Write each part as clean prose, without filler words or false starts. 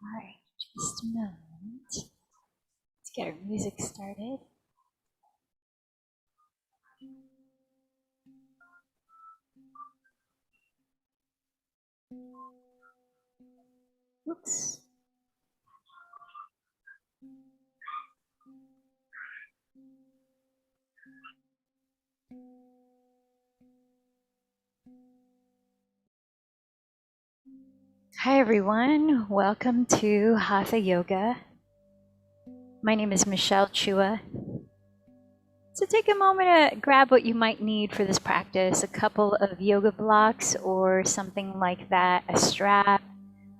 All right, just a moment. Let's get our music started. Oops. Hi, everyone. Welcome to Hatha Yoga. My name is Michelle Chua. So take a moment to grab what you might need for this practice, a couple of yoga blocks or something like that, a strap,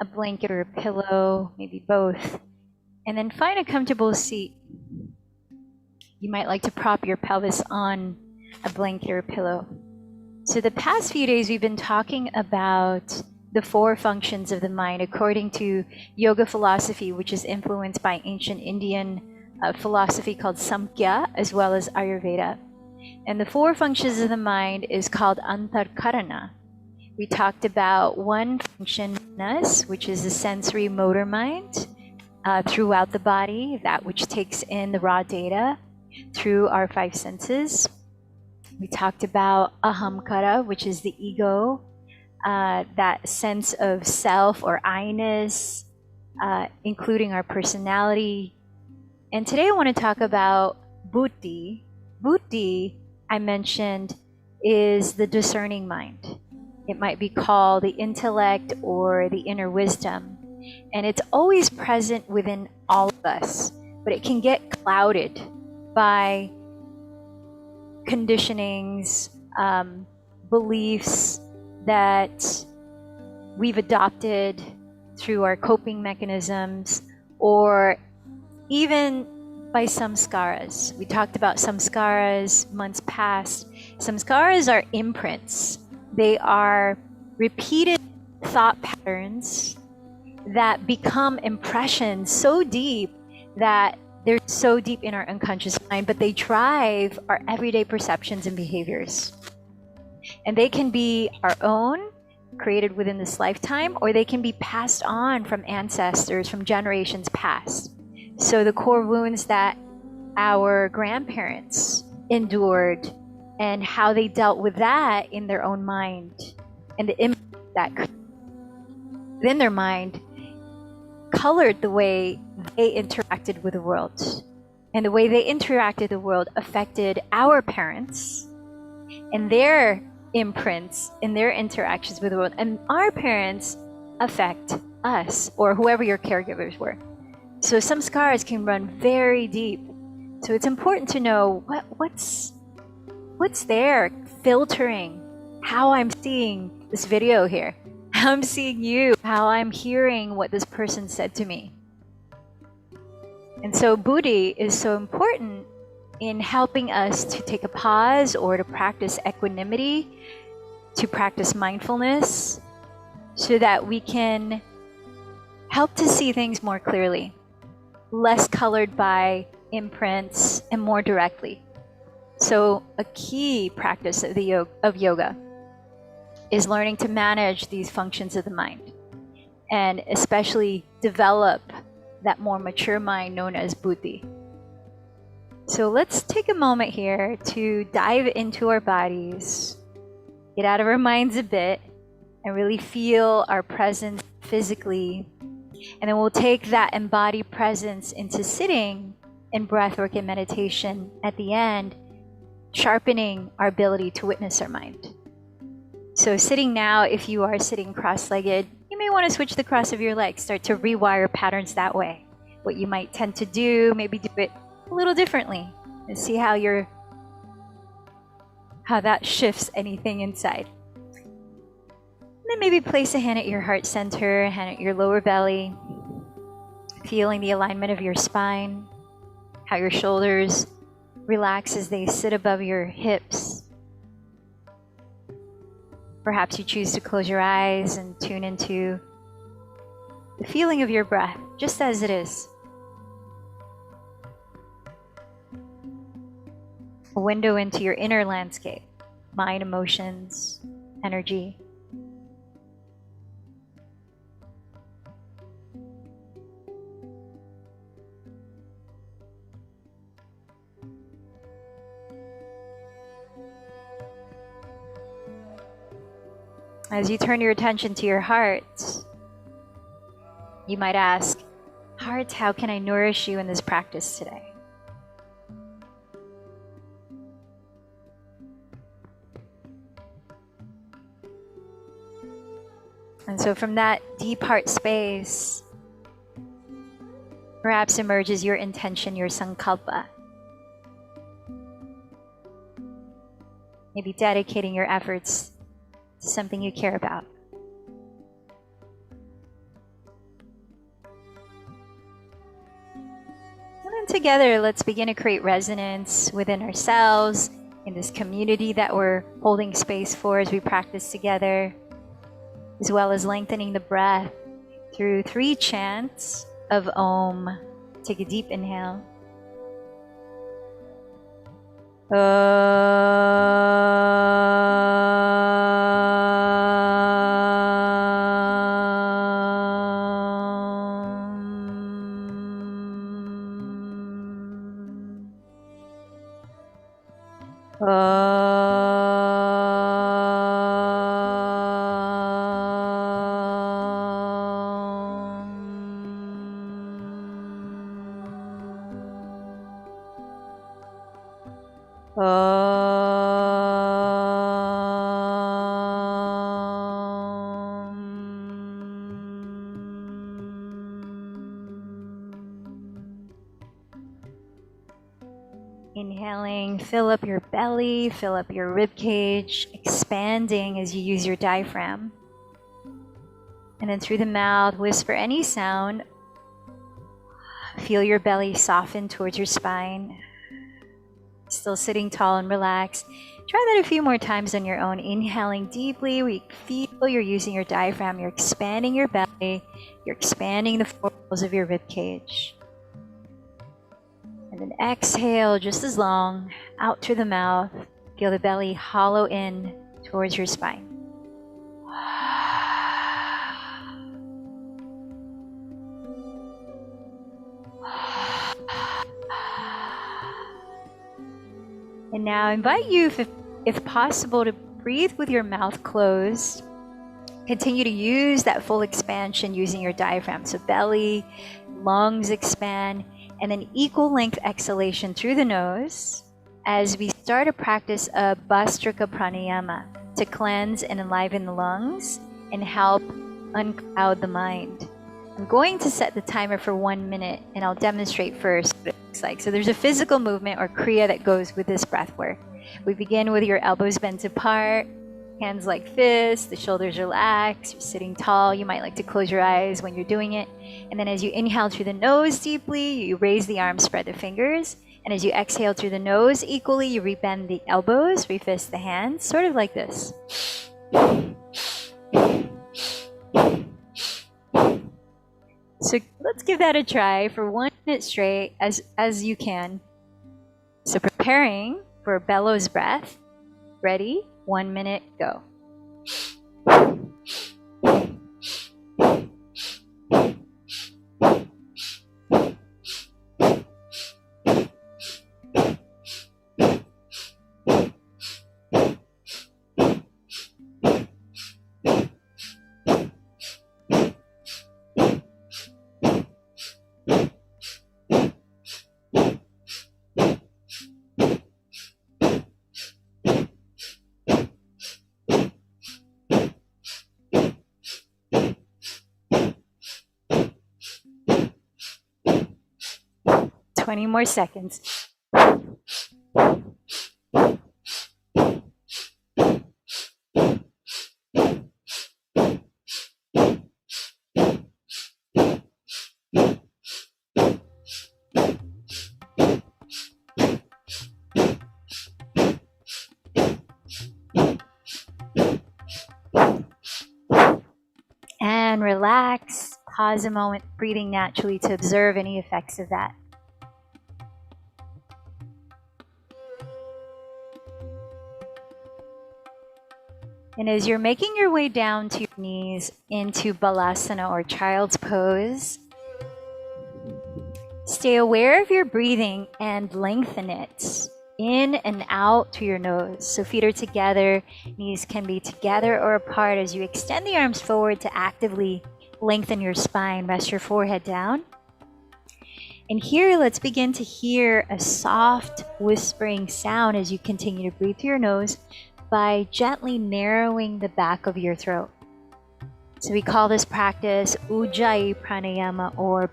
a blanket or a pillow, maybe both. And then find a comfortable seat. You might like to prop your pelvis on a blanket or a pillow. So the past few days we've been talking about the four functions of the mind according to yoga philosophy, which is influenced by ancient Indian philosophy called Samkhya, as well as Ayurveda. And the four functions of the mind is called Antarkarana. We talked about one function, manas, which is the sensory motor mind throughout the body, that which takes in the raw data through our five senses. We talked about ahamkara, which is the ego, that sense of self or I-ness, including our personality. And today I want to talk about buddhi. Buddhi, I mentioned, is the discerning mind. It might be called the intellect or the inner wisdom. And it's always present within all of us, but it can get clouded by conditionings, beliefs that we've adopted through our coping mechanisms, or even by samskaras. We talked about samskaras months past. Samskaras are imprints. They are repeated thought patterns that become impressions so deep that they're so deep in our unconscious mind, but they drive our everyday perceptions and behaviors. And they can be our own, created within this lifetime, or they can be passed on from ancestors, from generations past. So the core wounds that our grandparents endured and how they dealt with that in their own mind, and the impact that within their mind colored the way they interacted with the world. And the way they interacted with the world affected our parents and their imprints in their interactions with the world. And our parents affect us, or whoever your caregivers were. So some scars can run very deep. So it's important to know what's there filtering how I'm seeing this video here, how I'm seeing you, how I'm hearing what this person said to me. And so buddhi is so important in helping us to take a pause or to practice equanimity, to practice mindfulness, so that we can help to see things more clearly, less colored by imprints and more directly. So a key practice of yoga is learning to manage these functions of the mind, and especially develop that more mature mind known as buddhi. So let's take a moment here to dive into our bodies, get out of our minds a bit, and really feel our presence physically. And then we'll take that embodied presence into sitting in breathwork and meditation at the end, sharpening our ability to witness our mind. So sitting now, if you are sitting cross-legged, you may want to switch the cross of your legs, start to rewire patterns that way. What you might tend to do, maybe do it a little differently, and see how that shifts anything inside. And then maybe place a hand at your heart center, a hand at your lower belly, feeling the alignment of your spine, how your shoulders relax as they sit above your hips. Perhaps you choose to close your eyes and tune into the feeling of your breath, just as it is. A window into your inner landscape, mind, emotions, energy. As you turn your attention to your heart, you might ask, heart, how can I nourish you in this practice today? And so from that deep heart space, perhaps emerges your intention, your sankalpa. Maybe dedicating your efforts to something you care about. And then together, let's begin to create resonance within ourselves, in this community that we're holding space for as we practice together, as well as lengthening the breath through 3 chants of Om. Take a deep inhale. Inhaling, fill up your belly, fill up your rib cage, expanding as you use your diaphragm. And then through the mouth, whisper any sound. Feel your belly soften towards your spine. Still sitting tall and relaxed. Try that a few more times on your own. Inhaling deeply, we feel you're using your diaphragm. You're expanding your belly. You're expanding the four walls of your rib cage. And then exhale just as long, out through the mouth. Feel the belly hollow in towards your spine. And now I invite you, if possible, to breathe with your mouth closed. Continue to use that full expansion using your diaphragm. So belly, lungs expand, and then equal length exhalation through the nose as we start a practice of Bhastrika Pranayama to cleanse and enliven the lungs and help uncloud the mind. I'm going to set the timer for 1 minute and I'll demonstrate first what it looks like. So there's a physical movement or kriya that goes with this breath work. We begin with your elbows bent apart, hands like fists, the shoulders relaxed, you're sitting tall. You might like to close your eyes when you're doing it. And then as you inhale through the nose deeply, you raise the arms, spread the fingers. And as you exhale through the nose equally, you rebend the elbows, refist the hands, sort of like this. So let's give that a try for 1 minute straight as you can. So preparing for bellows breath. Ready? 1 minute, go. 20 more seconds. And relax, pause a moment, breathing naturally to observe any effects of that. And as you're making your way down to your knees into Balasana or child's pose, stay aware of your breathing and lengthen it. in and out to your nose. So feet are together, knees can be together or apart as you extend the arms forward to actively lengthen your spine. Rest your forehead down. And here, let's begin to hear a soft whispering sound as you continue to breathe through your nose by gently narrowing the back of your throat. So we call this practice Ujjayi Pranayama, or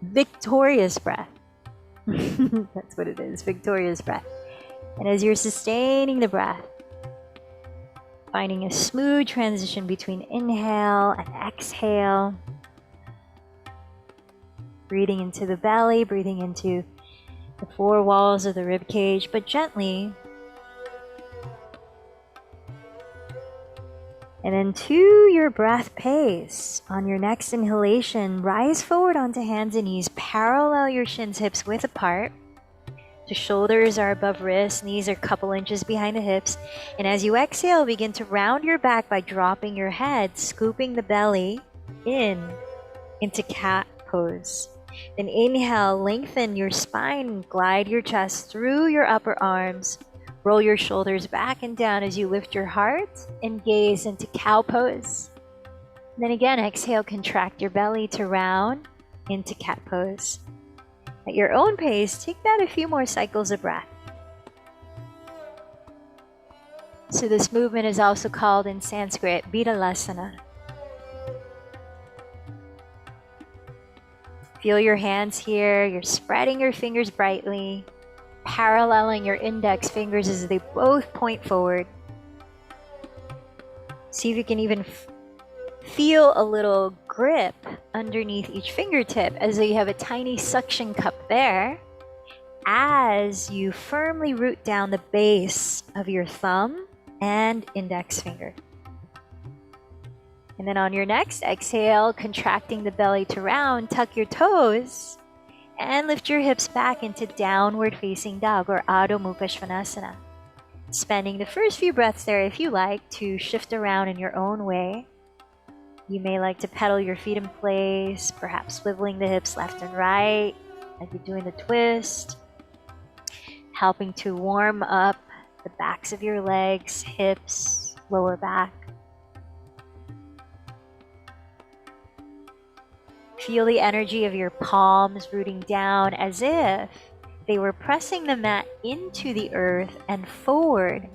victorious breath. That's what it is, victorious breath. And as you're sustaining the breath, finding a smooth transition between inhale and exhale, breathing into the belly, breathing into the four walls of the rib cage, but gently. And then to your breath pace, on your next inhalation, rise forward onto hands and knees, parallel your shins, hips width apart. The shoulders are above wrists, knees are a couple inches behind the hips. And as you exhale, begin to round your back by dropping your head, scooping the belly into cat pose. Then inhale, lengthen your spine, glide your chest through your upper arms. Roll your shoulders back and down as you lift your heart and gaze into cow pose. And then again, exhale, contract your belly to round into cat pose. At your own pace, take that a few more cycles of breath. So this movement is also called in Sanskrit Vidalasana. Feel your hands here. You're spreading your fingers brightly, paralleling your index fingers as they both point forward. See if you can even feel a little grip underneath each fingertip, as though you have a tiny suction cup there, as you firmly root down the base of your thumb and index finger. And then on your next exhale, contracting the belly to round, tuck your toes and lift your hips back into downward facing dog, or Adho Mukha Svanasana. Spending the first few breaths there, if you like, to shift around in your own way. You may like to pedal your feet in place, perhaps swiveling the hips left and right, like you're doing the twist, helping to warm up the backs of your legs, hips, lower back. Feel the energy of your palms rooting down as if they were pressing the mat into the earth and forward,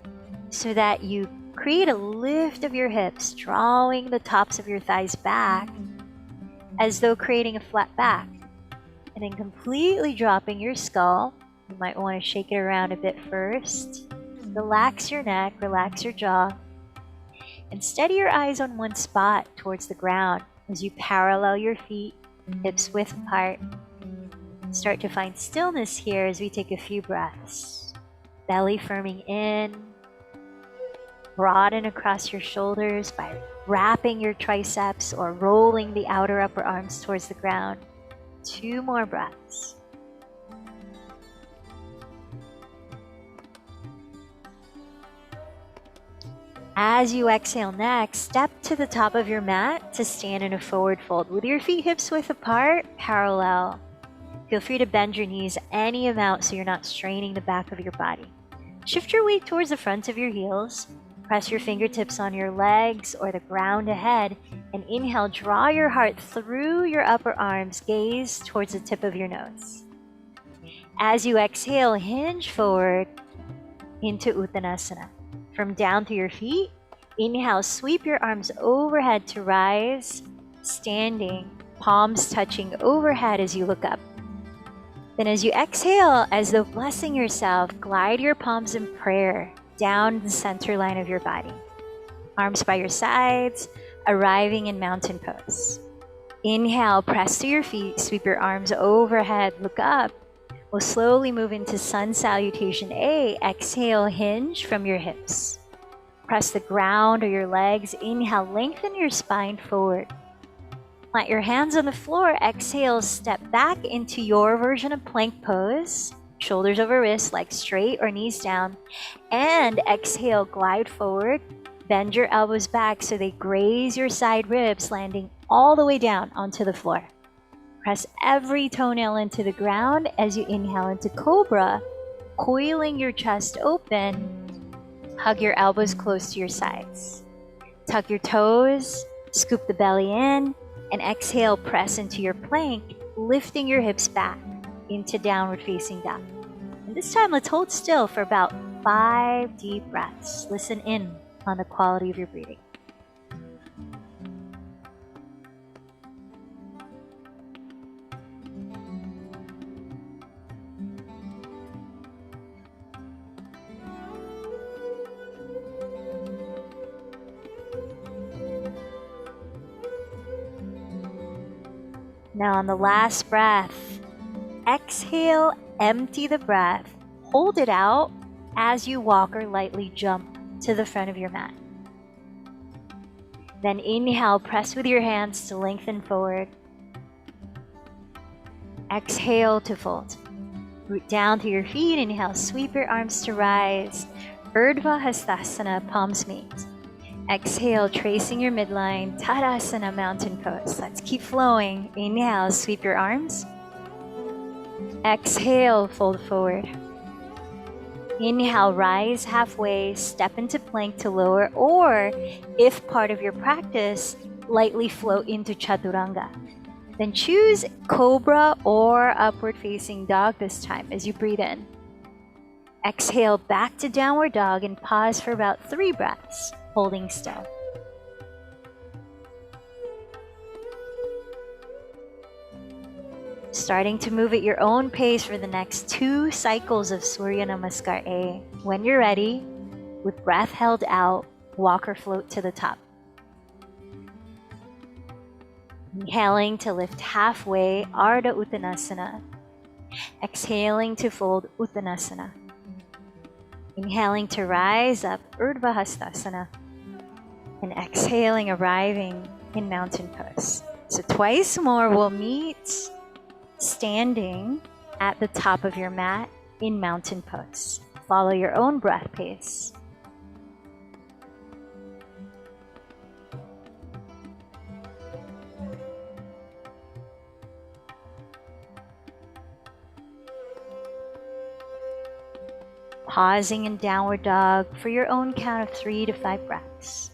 so that you create a lift of your hips, drawing the tops of your thighs back as though creating a flat back. And then completely dropping your skull. You might want to shake it around a bit first. Relax your neck, relax your jaw, and steady your eyes on one spot towards the ground as you parallel your feet, hips width apart. Start to find stillness here as we take a few breaths. Belly firming in. Broaden across your shoulders by wrapping your triceps or rolling the outer upper arms towards the ground. 2 more breaths. As you exhale next, step to the top of your mat to stand in a forward fold with your feet hips width apart, parallel. Feel free to bend your knees any amount so you're not straining the back of your body. Shift your weight towards the front of your heels. Press your fingertips on your legs or the ground ahead, and inhale, draw your heart through your upper arms, gaze towards the tip of your nose. As you exhale, hinge forward into Uttanasana. From down through your feet, inhale, sweep your arms overhead to rise, standing, palms touching overhead as you look up. Then as you exhale, as though blessing yourself, glide your palms in prayer down the center line of your body. Arms by your sides, arriving in mountain pose. Inhale, press to your feet, sweep your arms overhead, look up. We'll slowly move into sun salutation A. Exhale, hinge from your hips. Press the ground or your legs. Inhale, lengthen your spine forward. Plant your hands on the floor. Exhale, step back into your version of plank pose. Shoulders over wrists, legs straight or knees down. And exhale, glide forward. Bend your elbows back so they graze your side ribs, landing all the way down onto the floor. Press every toenail into the ground as you inhale into Cobra, coiling your chest open. Hug your elbows close to your sides. Tuck your toes, scoop the belly in, and exhale, press into your plank, lifting your hips back into downward facing dog. And this time, let's hold still for about 5 deep breaths. Listen in on the quality of your breathing. Now on the last breath, exhale, empty the breath, hold it out as you walk or lightly jump to the front of your mat. Then inhale, press with your hands to lengthen forward. Exhale to fold. Root down through your feet, inhale, sweep your arms to rise. Urdhva Hastasana, palms meet. Exhale, tracing your midline, Tadasana, mountain pose. Let's keep flowing. Inhale, sweep your arms. Exhale, fold forward. Inhale, rise halfway, step into plank to lower, or if part of your practice, lightly float into Chaturanga. Then choose Cobra or upward facing dog this time as you breathe in. Exhale, back to downward dog and pause for about 3 breaths, holding still. Starting to move at your own pace for the next 2 cycles of Surya Namaskar A. When you're ready, with breath held out, walk or float to the top. Inhaling to lift halfway, Ardha Uttanasana. Exhaling to fold, Uttanasana. Inhaling to rise up, Urdhva Hastasana. And exhaling, arriving in mountain pose. So twice more, we'll meet standing at the top of your mat in mountain pose. Follow your own breath pace. Pausing in downward dog for your own count of 3 to 5 breaths.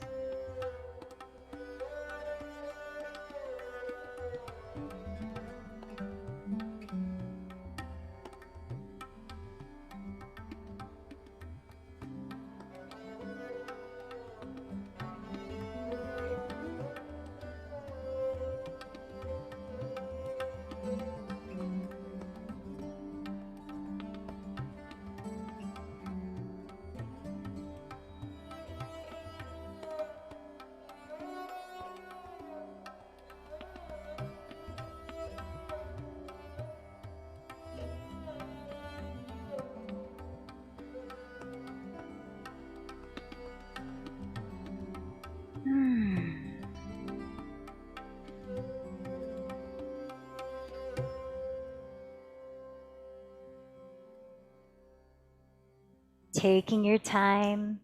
Taking your time,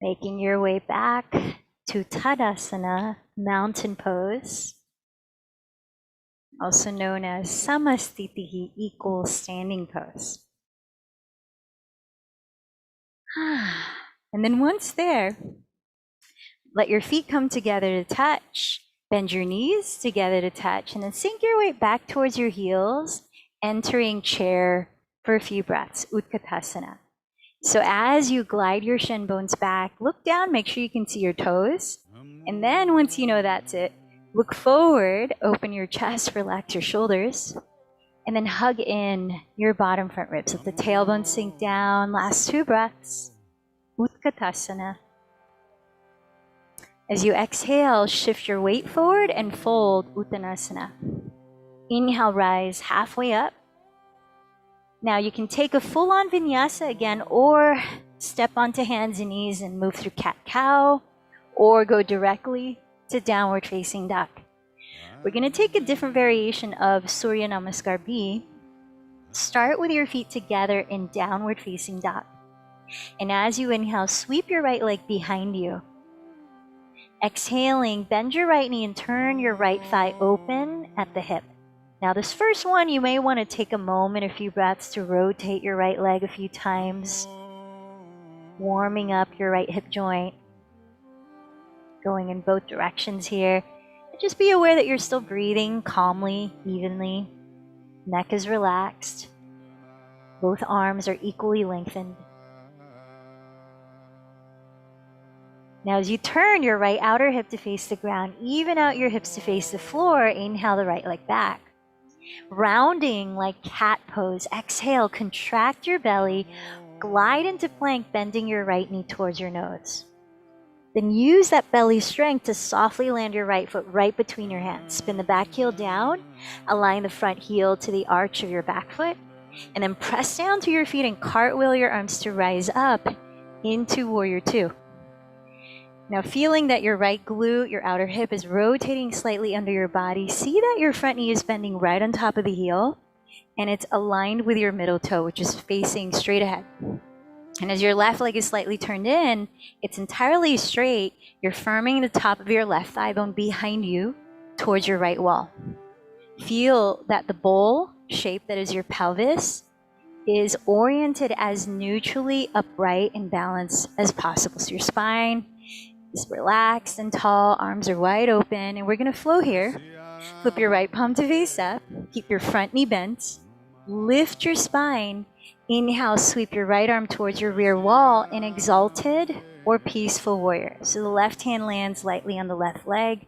making your way back to Tadasana, mountain pose, also known as Samastitihi, equal standing pose. And then once there, let your feet come together to touch, bend your knees together to touch, and then sink your weight back towards your heels, entering chair for a few breaths, Utkatasana. So as you glide your shin bones back, look down, make sure you can see your toes. And then once you know that's it, look forward, open your chest, relax your shoulders, and then hug in your bottom front ribs. Let the tailbone sink down. Last 2 breaths, Utkatasana. As you exhale, shift your weight forward and fold, Uttanasana. Inhale, rise halfway up. Now you can take a full-on vinyasa again, or step onto hands and knees and move through cat-cow, or go directly to downward facing dog. We're going to take a different variation of Surya Namaskar B. Start with your feet together in downward facing dog. And as you inhale, sweep your right leg behind you. Exhaling, bend your right knee and turn your right thigh open at the hip. Now this first one, you may want to take a moment, a few breaths to rotate your right leg a few times, warming up your right hip joint, going in both directions here. Just be aware that you're still breathing calmly, evenly. Neck is relaxed. Both arms are equally lengthened. Now as you turn your right outer hip to face the ground, even out your hips to face the floor, inhale the right leg back. Rounding like cat pose, exhale, contract your belly, glide into plank, bending your right knee towards your nose. Then use that belly strength to softly land your right foot right between your hands. Spin the back heel down, align the front heel to the arch of your back foot, and then press down to your feet and cartwheel your arms to rise up into Warrior Two. Now feeling that your right glute, your outer hip is rotating slightly under your body, see that your front knee is bending right on top of the heel, and it's aligned with your middle toe, which is facing straight ahead. And as your left leg is slightly turned in, it's entirely straight. You're firming the top of your left thigh bone behind you towards your right wall. Feel that the bowl shape that is your pelvis is oriented as neutrally upright and balanced as possible. So your spine is relaxed and tall, arms are wide open, and we're going to flow here. Flip your right palm to face up, keep your front knee bent, lift your spine. Inhale, sweep your right arm towards your rear wall in exalted or peaceful warrior. So the left hand lands lightly on the left leg,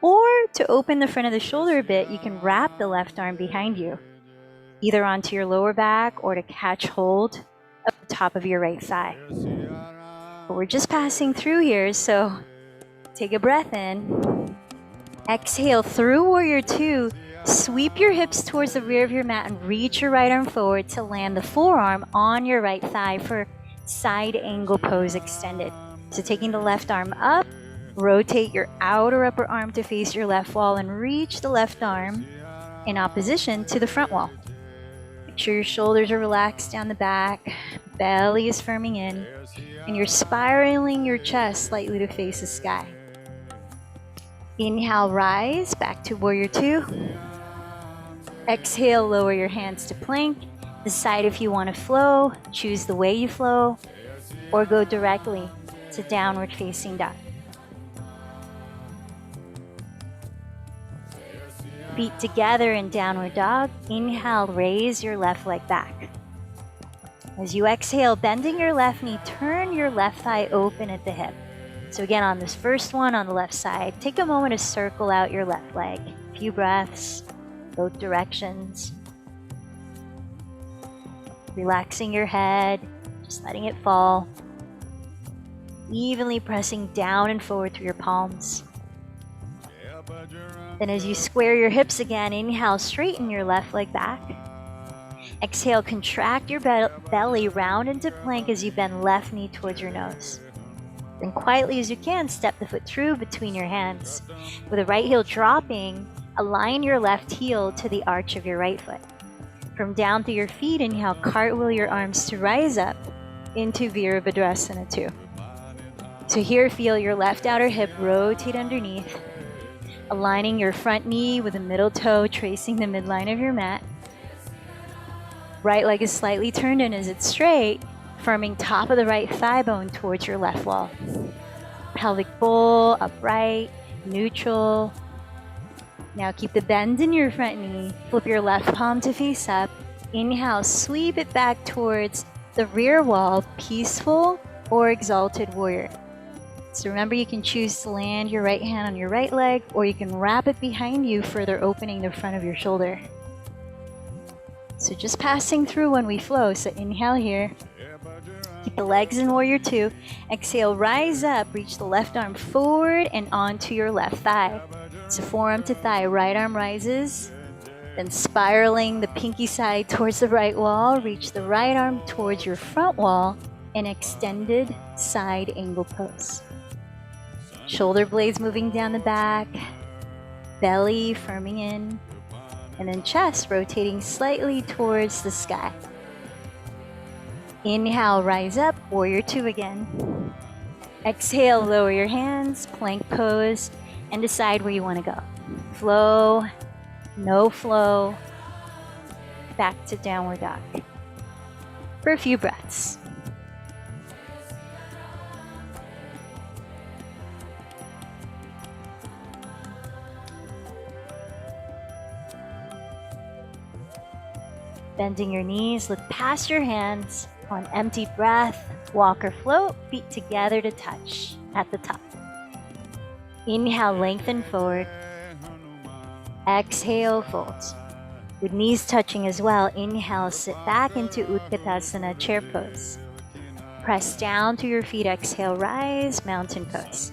or to open the front of the shoulder a bit, you can wrap the left arm behind you, either onto your lower back or to catch hold of the top of your right thigh. But we're just passing through here, so take a breath in. Exhale through Warrior Two. Sweep your hips towards the rear of your mat and reach your right arm forward to land the forearm on your right thigh for side angle pose extended. So taking the left arm up, rotate your outer upper arm to face your left wall and reach the left arm in opposition to the front wall. Make sure your shoulders are relaxed down the back, belly is firming in, and you're spiraling your chest slightly to face the sky. Inhale, rise back to Warrior Two. Exhale, lower your hands to plank. Decide if you want to flow, choose the way you flow, or go directly to downward facing dog. Feet together in downward dog. Inhale, raise your left leg back. As you exhale, bending your left knee, turn your left thigh open at the hip. So again, on this first one on the left side, take a moment to circle out your left leg. A few breaths, both directions. Relaxing your head, just letting it fall. Evenly pressing down and forward through your palms. Then as you square your hips again, inhale, straighten your left leg back. Exhale, contract your belly, round into plank as you bend left knee towards your nose. Then quietly as you can, step the foot through between your hands. With the right heel dropping, align your left heel to the arch of your right foot. From down through your feet, inhale, cartwheel your arms to rise up into Virabhadrasana 2. So here, feel your left outer hip rotate underneath, aligning your front knee with the middle toe, tracing the midline of your mat. Right leg is slightly turned in as it's straight, firming top of the right thigh bone towards your left wall. Pelvic bowl, upright, neutral. Now keep the bend in your front knee. Flip your left palm to face up. Inhale, sweep it back towards the rear wall, peaceful or exalted warrior. So remember, you can choose to land your right hand on your right leg, or you can wrap it behind you, further opening the front of your shoulder. So just passing through when we flow. So inhale here. Keep the legs in Warrior Two. Exhale, rise up, reach the left arm forward and onto your left thigh. So forearm to thigh, right arm rises. Then spiraling the pinky side towards the right wall, reach the right arm towards your front wall in extended side angle pose. Shoulder blades moving down the back, belly firming in, and then chest rotating slightly towards the sky. Inhale, rise up, Warrior Two again. Exhale, lower your hands, plank pose, and decide where you want to go. Flow, no flow, back to downward dog for a few breaths. Bending your knees, look past your hands. On empty breath, walk or float, feet together to touch at the top. Inhale, lengthen forward. Exhale, fold. With knees touching as well, inhale, sit back into Utkatasana, chair pose. Press down to your feet, exhale, rise, mountain pose.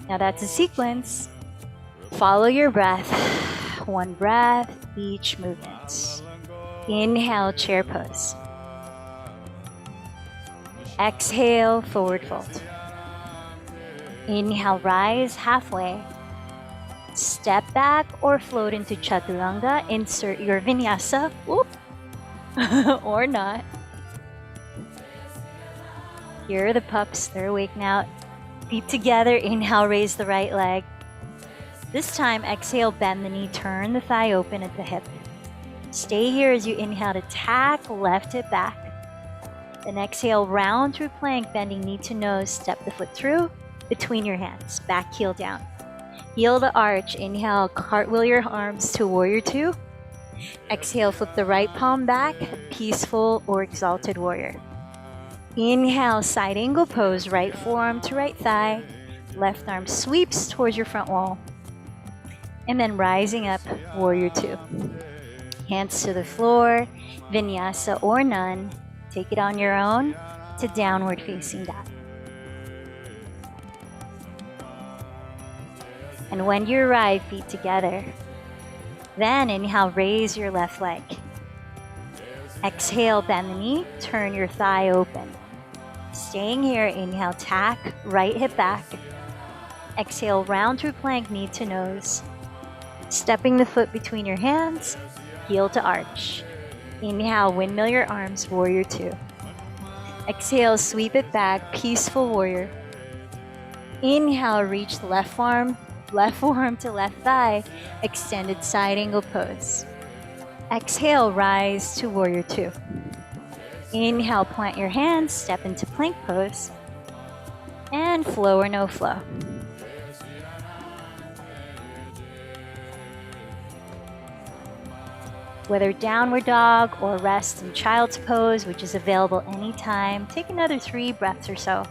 Now that's a sequence. Follow your breath. One breath, each movement. Inhale, chair pose. Exhale, forward fold. Inhale, rise halfway. Step back or float into Chaturanga. Insert your vinyasa. Whoop. Or not. Here are the pups. They're awake now. Feet together. Inhale, raise the right leg. This time, exhale, bend the knee. Turn the thigh open at the hip. Stay here as you inhale to tack left hip back. Then exhale, round through plank, bending knee to nose. Step the foot through between your hands. Back heel down. Heel to arch. Inhale, cartwheel your arms to warrior two. Exhale, flip the right palm back. Peaceful or exalted warrior. Inhale, side angle pose. Right forearm to right thigh. Left arm sweeps towards your front wall. And then rising up, warrior two. Hands to the floor, vinyasa or none. Take it on your own to downward facing dog. And when you arrive, feet together. Then inhale, raise your left leg. Exhale, bend the knee, turn your thigh open. Staying here, inhale, tack, right hip back. Exhale, round through plank, knee to nose. Stepping the foot between your hands, heel to arch. Inhale, windmill your arms, warrior two. Exhale, sweep it back, peaceful warrior. Inhale, reach the left forearm to left thigh, extended side angle pose. Exhale, rise to warrior two. Inhale, plant your hands, step into plank pose. And flow or no flow. Whether downward dog or rest in child's pose, which is available anytime, take another 3 breaths or so.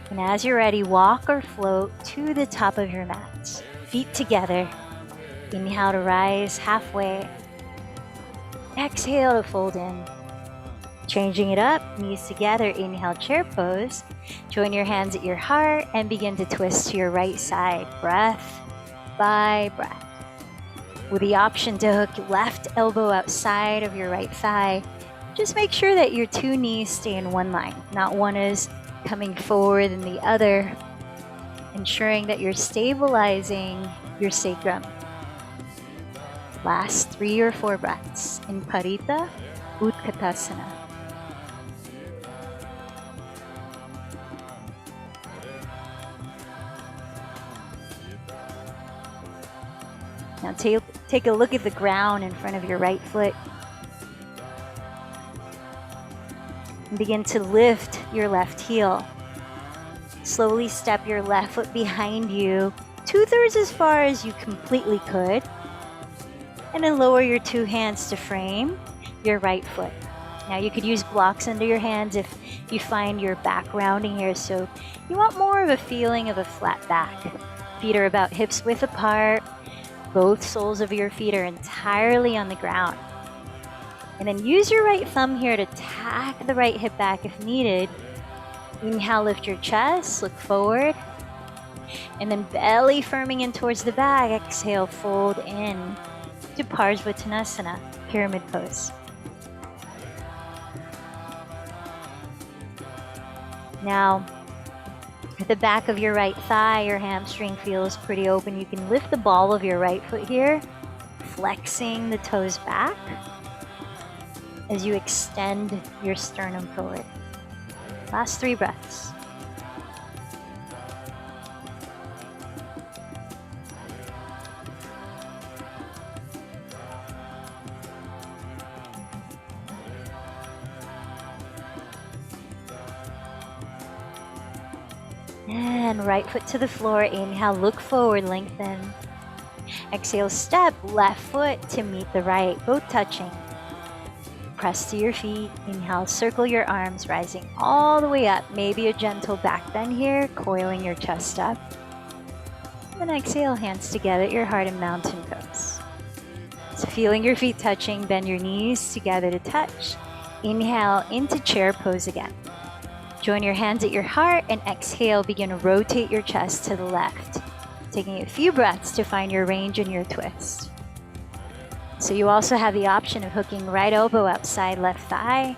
And as you're ready, walk or float to the top of your mat. Feet together. Inhale to rise halfway. Exhale to fold in. Changing it up, knees together, inhale, chair pose. Join your hands at your heart and begin to twist to your right side, breath by breath. With the option to hook your left elbow outside of your right thigh, just make sure that your 2 knees stay in one line. Not one is coming forward than the other, ensuring that you're stabilizing your sacrum. Last 3 or 4 breaths in Parita Utkatasana. Now take a look at the ground in front of your right foot. And begin to lift your left heel. Slowly step your left foot behind you, 2/3 as far as you completely could. And then lower your 2 hands to frame your right foot. Now you could use blocks under your hands if you find your back rounding here, so you want more of a feeling of a flat back. Feet are about hips width apart. Both soles of your feet are entirely on the ground. And then use your right thumb here to tack the right hip back if needed. Inhale, lift your chest, look forward. And then belly firming in towards the back. Exhale, fold in to Parsvottanasana, pyramid pose. Now, at the back of your right thigh, your hamstring feels pretty open. You can lift the ball of your right foot here, flexing the toes back as you extend your sternum forward. Last 3 breaths. And right foot to the floor. Inhale, look forward, lengthen. Exhale, step left foot to meet the right, both touching. Press to your feet. Inhale, circle your arms, rising all the way up. Maybe a gentle back bend here, coiling your chest up. And exhale, hands together at your heart in mountain pose. So feeling your feet touching, bend your knees together to touch. Inhale into chair pose again. Join your hands at your heart and exhale, begin to rotate your chest to the left. Taking a few breaths to find your range and your twist. So you also have the option of hooking right elbow outside left thigh.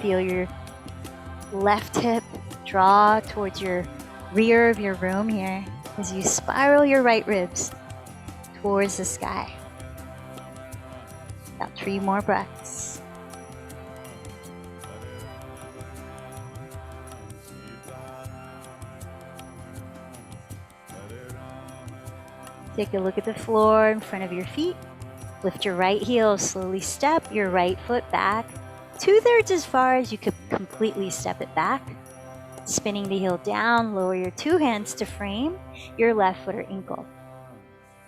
Feel your left hip draw towards your rear of your room here as you spiral your right ribs towards the sky. About 3 more breaths. Take a look at the floor in front of your feet. Lift your right heel, slowly step your right foot back, 2/3 as far as you could completely step it back. Spinning the heel down, lower your 2 hands to frame your left foot or ankle.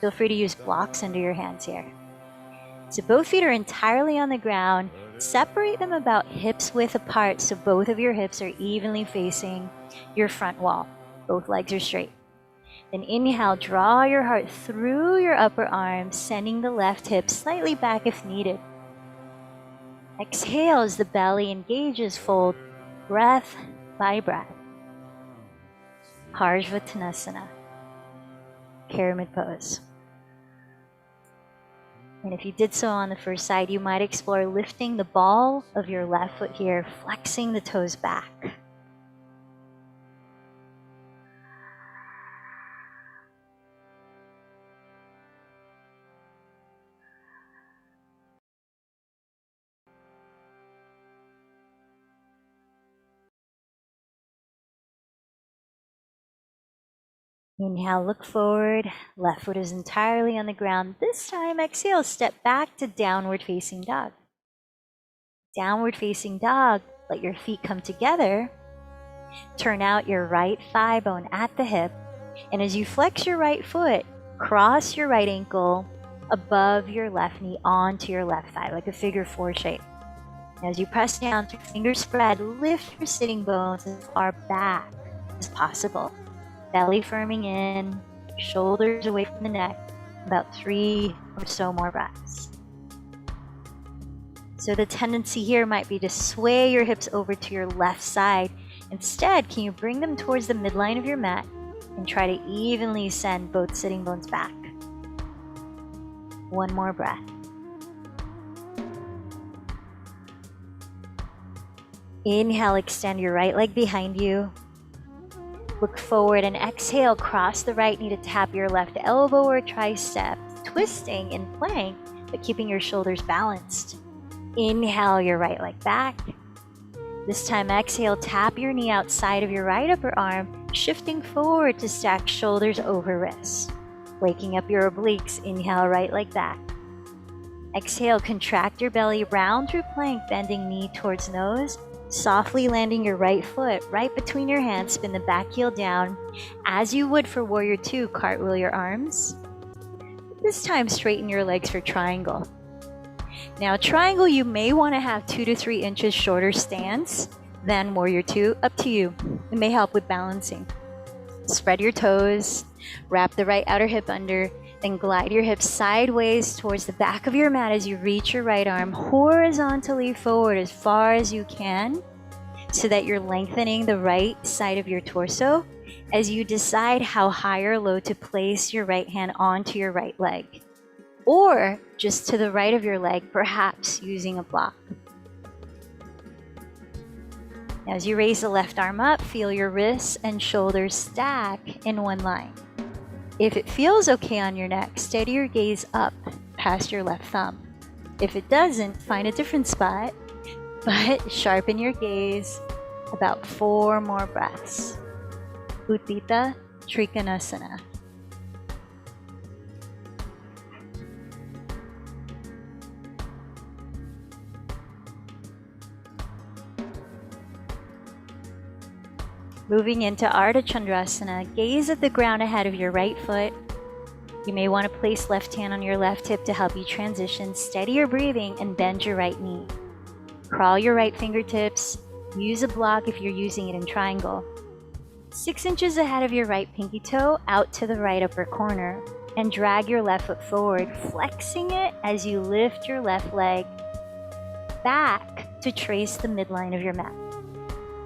Feel free to use blocks under your hands here. So both feet are entirely on the ground. Separate them about hips width apart so both of your hips are evenly facing your front wall. Both legs are straight. Then inhale, draw your heart through your upper arm, sending the left hip slightly back if needed. Exhale as the belly engages, fold breath by breath. Parsvattanasana, pyramid pose. And if you did so on the first side, you might explore lifting the ball of your left foot here, flexing the toes back. Inhale, look forward. Left foot is entirely on the ground. This time, exhale, step back to downward facing dog. Downward facing dog, let your feet come together. Turn out your right thigh bone at the hip. And as you flex your right foot, cross your right ankle above your left knee onto your left thigh, like a figure 4 shape. As you press down through fingers spread, lift your sitting bones as far back as possible. Belly firming in, shoulders away from the neck, about 3 or so more breaths. So the tendency here might be to sway your hips over to your left side. Instead, can you bring them towards the midline of your mat and try to evenly send both sitting bones back? 1 more breath. Inhale, extend your right leg behind you. Look forward and exhale, cross the right knee to tap your left elbow or tricep, twisting in plank, but keeping your shoulders balanced. Inhale your right leg back. This time exhale, tap your knee outside of your right upper arm, shifting forward to stack shoulders over wrists. Waking up your obliques, inhale right leg back. Exhale, contract your belly, round through plank, bending knee towards nose. Softly landing your right foot right between your hands, spin the back heel down. As you would for Warrior 2, cartwheel your arms. This time, straighten your legs for triangle. Now, triangle, you may want to have 2 to 3 inches shorter stance than Warrior 2, up to you. It may help with balancing. Spread your toes, wrap the right outer hip under, then glide your hips sideways towards the back of your mat as you reach your right arm horizontally forward as far as you can, so that you're lengthening the right side of your torso as you decide how high or low to place your right hand onto your right leg, or just to the right of your leg, perhaps using a block. As you raise the left arm up, feel your wrists and shoulders stack in one line. If it feels okay on your neck, steady your gaze up past your left thumb. If it doesn't, find a different spot, but sharpen your gaze. About 4 more breaths. Utthita Trikonasana. Moving into Ardha Chandrasana, gaze at the ground ahead of your right foot. You may want to place left hand on your left hip to help you transition. Steady your breathing and bend your right knee. Crawl your right fingertips. Use a block if you're using it in triangle. 6 inches ahead of your right pinky toe, out to the right upper corner, and drag your left foot forward, flexing it as you lift your left leg back to trace the midline of your mat.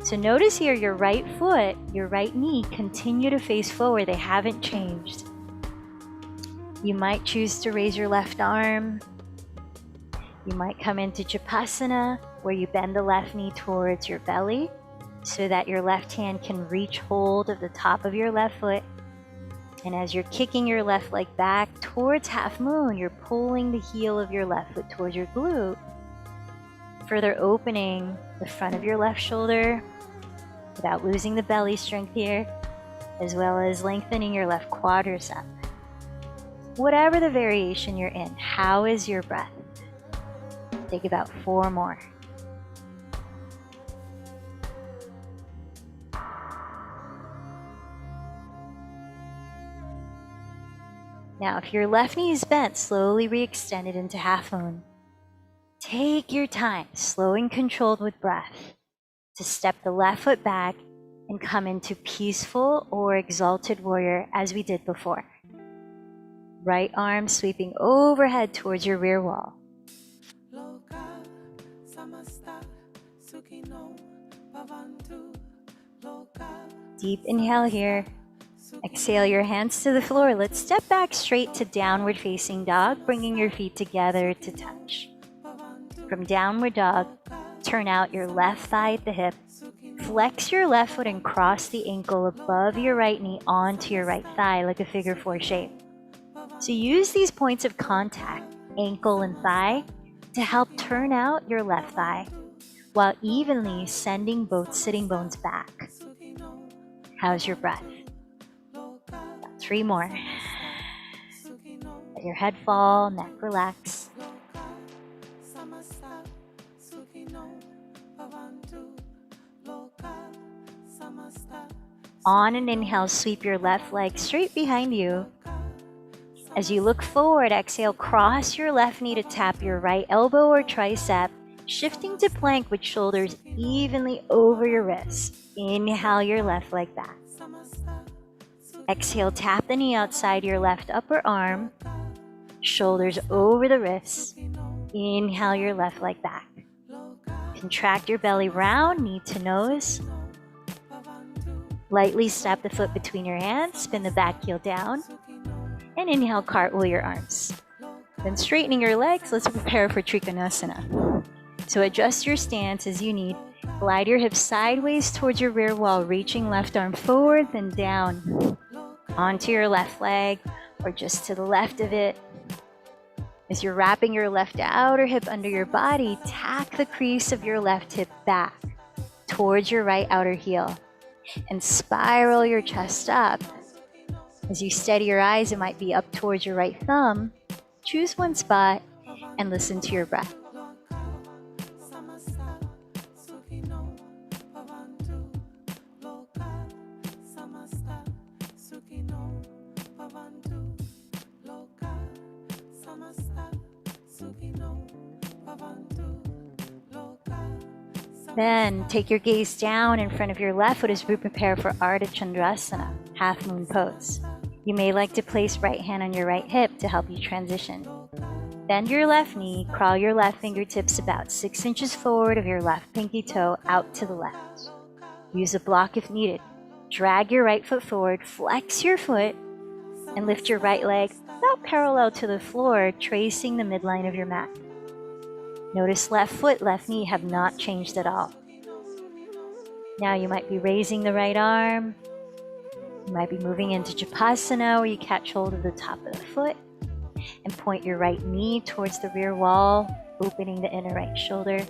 So notice here your right foot, your right knee continue to face forward. They haven't changed. You might choose to raise your left arm. You might come into Japasana, where you bend the left knee towards your belly so that your left hand can reach hold of the top of your left foot. And as you're kicking your left leg back towards half moon, you're pulling the heel of your left foot towards your glute, further opening the front of your left shoulder without losing the belly strength here, as well as lengthening your left quadricep. Whatever the variation you're in, how is your breath? Take about 4 more. Now, if your left knee is bent, slowly re-extend it into half moon. Take your time, slow and controlled with breath, to step the left foot back and come into peaceful or exalted warrior as we did before. Right arm sweeping overhead towards your rear wall. Deep inhale here. Exhale your hands to the floor. Let's step back straight to downward facing dog, bringing your feet together to touch. From downward dog, turn out your left thigh at the hip. Flex your left foot and cross the ankle above your right knee onto your right thigh like a figure 4 shape. So use these points of contact, ankle and thigh, to help turn out your left thigh while evenly sending both sitting bones back. How's your breath? 3 more. Let your head fall, neck relax. On an inhale, sweep your left leg straight behind you. As you look forward, exhale, cross your left knee to tap your right elbow or tricep, shifting to plank with shoulders evenly over your wrists. Inhale your left leg back. Exhale, tap the knee outside your left upper arm, shoulders over the wrists. Inhale your left leg back. Contract your belly round, knee to nose. Lightly step the foot between your hands, spin the back heel down, and inhale, cartwheel your arms. Then straightening your legs, let's prepare for Trikonasana. So adjust your stance as you need. Glide your hips sideways towards your rear wall, reaching left arm forward, then down. Onto your left leg, or just to the left of it. As you're wrapping your left outer hip under your body, tack the crease of your left hip back towards your right outer heel, and spiral your chest up. As you steady your eyes, it might be up towards your right thumb. Choose one spot and listen to your breath. Then take your gaze down in front of your left foot as we prepare for Ardha Chandrasana, half moon pose. You may like to place right hand on your right hip to help you transition. Bend your left knee, crawl your left fingertips about 6 inches forward of your left pinky toe out to the left. Use a block if needed. Drag your right foot forward, flex your foot, and lift your right leg about parallel to the floor, tracing the midline of your mat. Notice left foot, left knee have not changed at all. Now you might be raising the right arm, You might be moving into Japasana, where you catch hold of the top of the foot and point your right knee towards the rear wall, opening the inner right shoulder.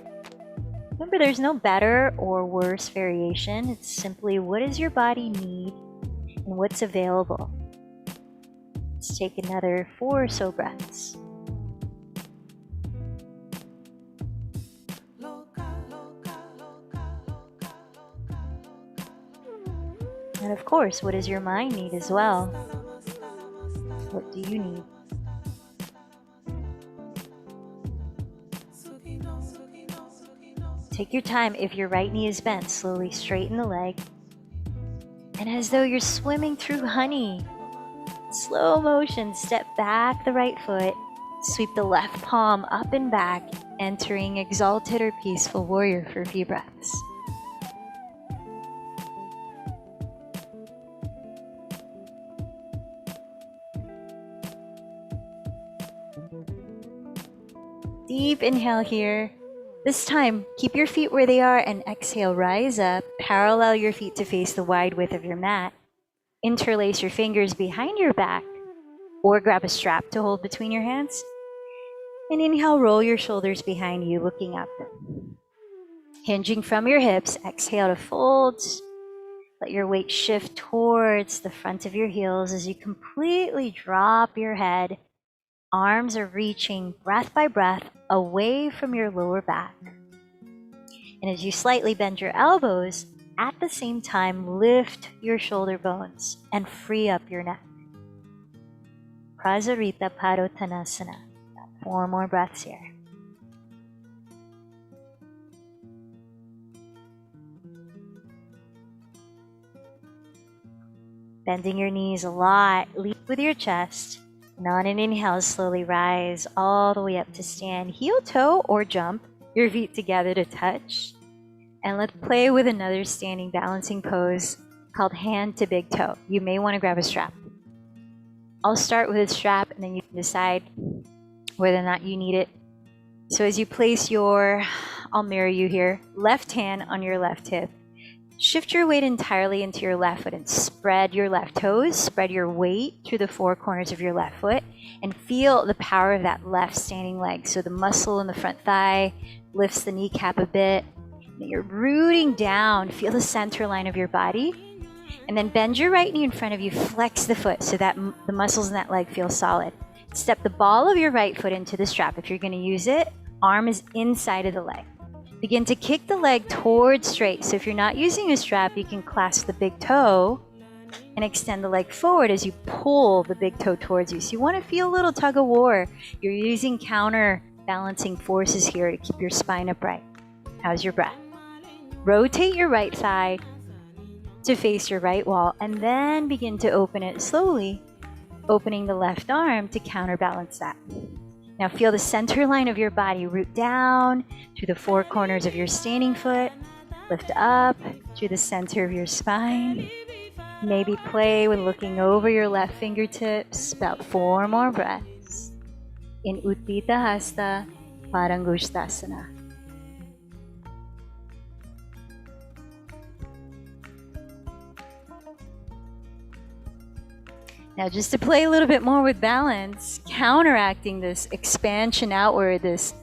Remember, there's no better or worse variation. It's simply what does your body need and what's available. Let's take another 4 or so breaths. And of course, what does your mind need as well? What do you need? Take your time. If your right knee is bent, slowly straighten the leg. And as though you're swimming through honey, slow motion, step back the right foot, sweep the left palm up and back, entering exalted or peaceful warrior for a few breaths. Deep inhale here. This time, keep your feet where they are and exhale, rise up, parallel your feet to face the wide width of your mat. Interlace your fingers behind your back or grab a strap to hold between your hands. And inhale, roll your shoulders behind you, looking up. Hinging from your hips, exhale to fold. Let your weight shift towards the front of your heels as you completely drop your head. Arms are reaching breath by breath away from your lower back. And as you slightly bend your elbows, at the same time, lift your shoulder bones and free up your neck. Prasarita Padottanasana. 4 more breaths here. Bending your knees a lot, lead with your chest. And on an inhale, slowly rise all the way up to stand. Heel toe or jump your feet together to touch. And let's play with another standing balancing pose called hand to big toe. You may want to grab a strap. I'll start with a strap and then you can decide whether or not you need it. So as you place I'll mirror you here, left hand on your left hip. Shift your weight entirely into your left foot and spread your left toes, spread your weight through the 4 corners of your left foot and feel the power of that left standing leg. So the muscle in the front thigh lifts the kneecap a bit. And you're rooting down, feel the center line of your body. And then bend your right knee in front of you, flex the foot so that the muscles in that leg feel solid. Step the ball of your right foot into the strap. If you're going to use it, arm is inside of the leg. Begin to kick the leg towards straight. So if you're not using a strap, you can clasp the big toe and extend the leg forward as you pull the big toe towards you. So you want to feel a little tug of war. You're using counterbalancing forces here to keep your spine upright. How's your breath? Rotate your right side to face your right wall and then begin to open it slowly, opening the left arm to counterbalance that. Now feel the center line of your body root down through the 4 corners of your standing foot, lift up through the center of your spine. Maybe play with looking over your left fingertips, about 4 more breaths. In Utthita Hasta Parangushtasana. Now just to play a little bit more with balance, counteracting this expansion outward, this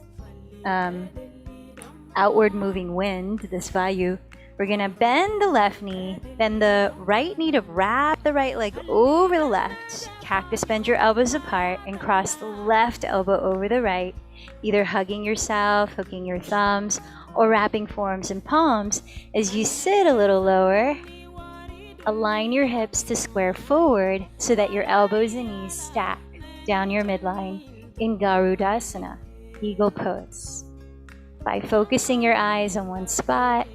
outward moving wind, this vayu, we're gonna bend the left knee, bend the right knee to wrap the right leg over the left, cactus bend your elbows apart and cross the left elbow over the right, either hugging yourself, hooking your thumbs, or wrapping forearms and palms. As you sit a little lower, align your hips to square forward so that your elbows and knees stack down your midline in Garudasana, eagle pose. By focusing your eyes on one spot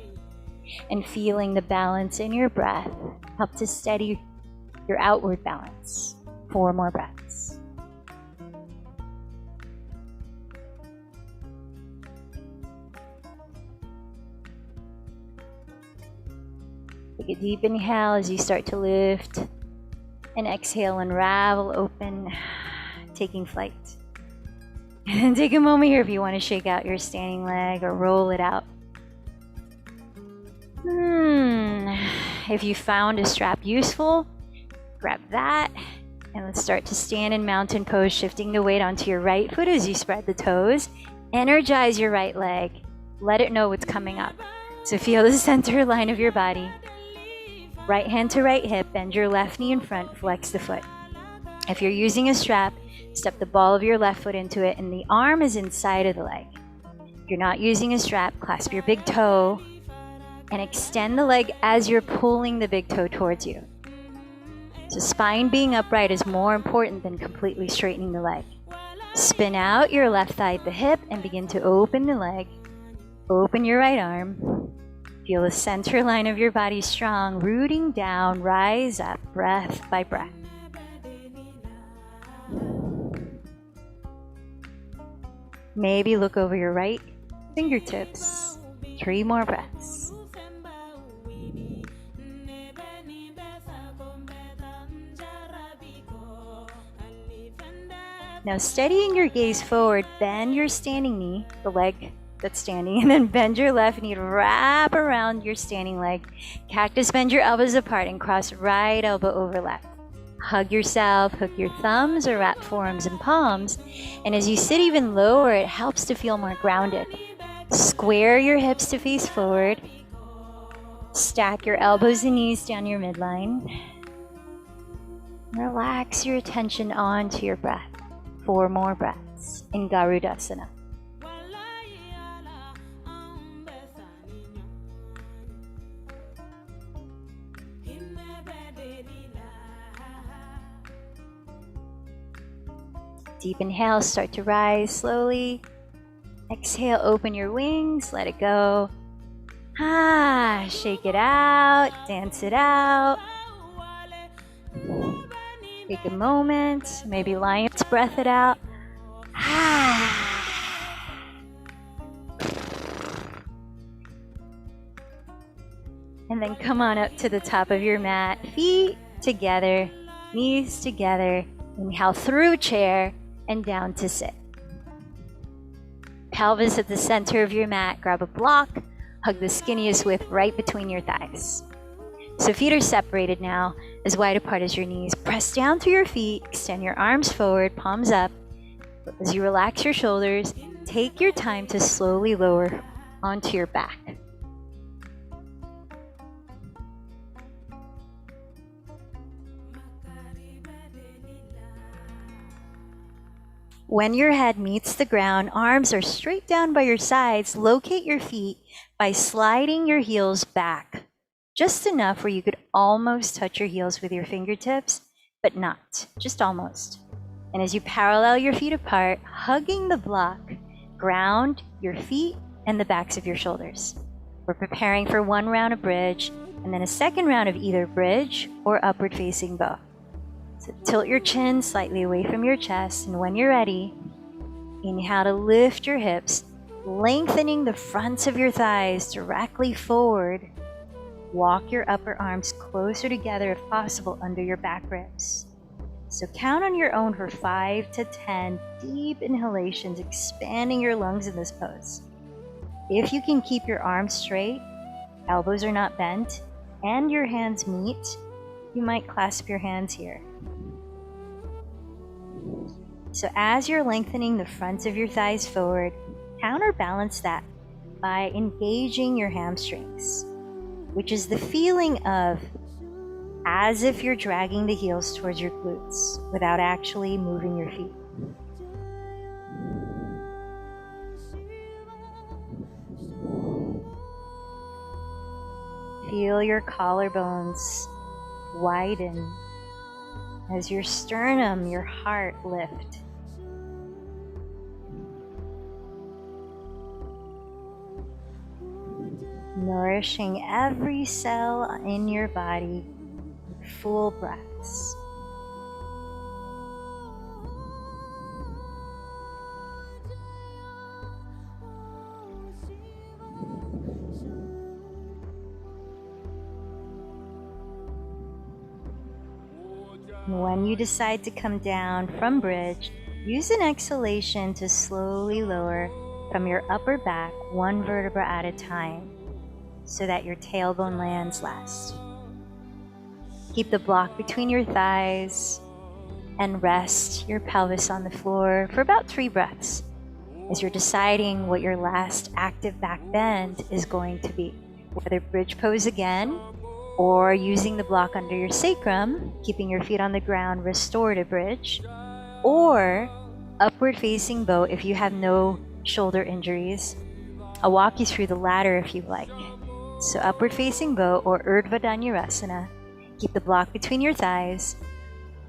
and feeling the balance in your breath, help to steady your outward balance. 4 more breaths. Take a deep inhale as you start to lift, and exhale, unravel, open, taking flight. And then take a moment here if you want to shake out your standing leg or roll it out. If you found a strap useful, Grab that. And let's start to stand in mountain pose, shifting the weight onto your right foot as you spread the toes. Energize your right leg. Let it know what's coming up. So feel the center line of your body. Right hand to right hip, bend your left knee in front, flex the foot. If you're using a strap, step the ball of your left foot into it and the arm is inside of the leg. If you're not using a strap, clasp your big toe and extend the leg as you're pulling the big toe towards you. So spine being upright is more important than completely straightening the leg. Spin out your left thigh at the hip and begin to open the leg. Open your right arm. Feel the center line of your body strong, rooting down, rise up, breath by breath. Maybe look over your right fingertips. 3 more breaths. Now steadying your gaze forward, bend your standing knee, the leg that's standing, and then bend your left knee to wrap around your standing leg. Cactus, bend your elbows apart and cross right elbow over left. Hug yourself, hook your thumbs or wrap forearms and palms. And as you sit even lower, it helps to feel more grounded. Square your hips to face forward. Stack your elbows and knees down your midline. Relax your attention onto your breath. 4 more breaths in Garudasana. Deep inhale, start to rise slowly. Exhale, open your wings, let it go. Shake it out, dance it out. Take a moment, maybe lion's breath it out. And then come on up to the top of your mat, feet together, knees together. Inhale through chair and down to sit. Pelvis at the center of your mat, grab a block, hug the skinniest width right between your thighs. So feet are separated now, as wide apart as your knees. Press down through your feet, extend your arms forward, palms up. As you relax your shoulders, take your time to slowly lower onto your back. When your head meets the ground, arms are straight down by your sides. Locate your feet by sliding your heels back. Just enough where you could almost touch your heels with your fingertips, but not, just almost. And as you parallel your feet apart, hugging the block, ground your feet and the backs of your shoulders. We're preparing for 1 round of bridge and then a 2nd round of either bridge or upward facing bow. So tilt your chin slightly away from your chest, and when you're ready, inhale to lift your hips, lengthening the fronts of your thighs directly forward. Walk your upper arms closer together if possible under your back ribs. So count on your own for 5 to 10 deep inhalations, expanding your lungs in this pose. If you can keep your arms straight, elbows are not bent, and your hands meet, you might clasp your hands here. So as you're lengthening the fronts of your thighs forward, counterbalance that by engaging your hamstrings, which is the feeling of as if you're dragging the heels towards your glutes without actually moving your feet. Feel your collarbones widen as your sternum, your heart lift. Nourishing every cell in your body with full breaths. And when you decide to come down from bridge, use an exhalation to slowly lower from your upper back 1 vertebra at a time, so that your tailbone lands last. Keep the block between your thighs and rest your pelvis on the floor for about 3 breaths as you're deciding what your last active back bend is going to be. Whether bridge pose again, or using the block under your sacrum, keeping your feet on the ground, restorative bridge, or upward facing bow if you have no shoulder injuries. I'll walk you through the latter if you like. So upward facing bow or Urdhva Dhanurasana. Keep the block between your thighs.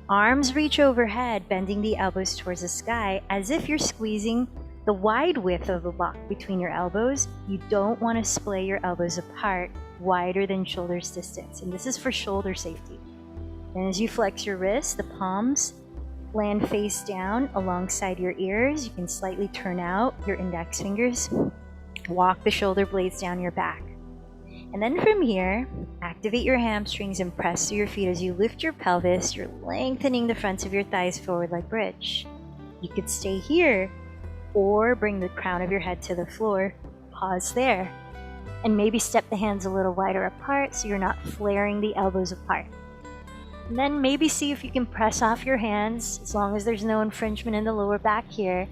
Arms reach overhead, bending the elbows towards the sky as if you're squeezing the wide width of the block between your elbows. You don't want to splay your elbows apart wider than shoulders distance, and this is for shoulder safety. And as you flex your wrists, the palms land face down alongside your ears. You can slightly turn out your index fingers. Walk the shoulder blades down your back. And then from here, activate your hamstrings and press through your feet as you lift your pelvis. You're lengthening the fronts of your thighs forward like bridge. You could stay here or bring the crown of your head to the floor. Pause there. And maybe step the hands a little wider apart so you're not flaring the elbows apart. And then maybe see if you can press off your hands, as long as there's no infringement in the lower back here.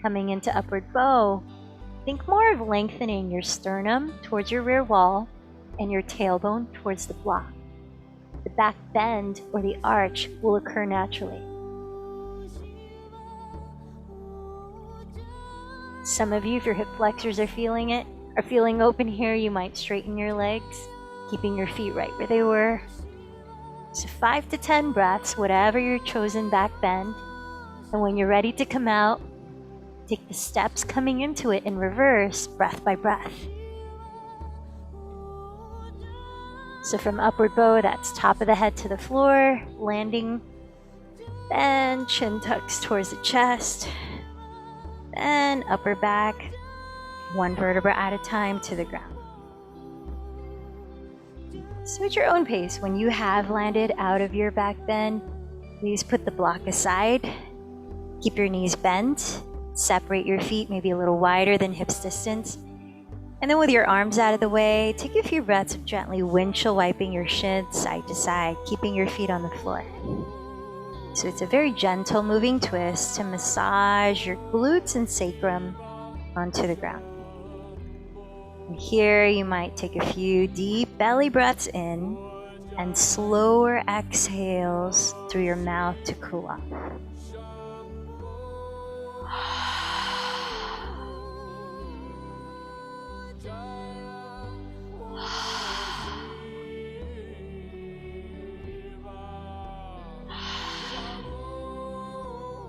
Coming into upward bow, think more of lengthening your sternum towards your rear wall and your tailbone towards the block. The back bend or the arch will occur naturally. Some of you, if your hip flexors are feeling it, are feeling open here, you might straighten your legs, keeping your feet right where they were. So 5 to 10 breaths, whatever your chosen back bend. And when you're ready to come out, take the steps coming into it in reverse, breath by breath. So from upward bow, that's top of the head to the floor, landing, then chin tucks towards the chest, then upper back, one vertebra at a time to the ground. So at your own pace, when you have landed out of your back bend, please put the block aside. Keep your knees bent. Separate your feet maybe a little wider than hips distance. And then with your arms out of the way, take a few breaths of gently windshield wiping your shins side to side, keeping your feet on the floor. So it's a very gentle moving twist to massage your glutes and sacrum onto the ground. And here you might take a few deep belly breaths in and slower exhales through your mouth to cool off.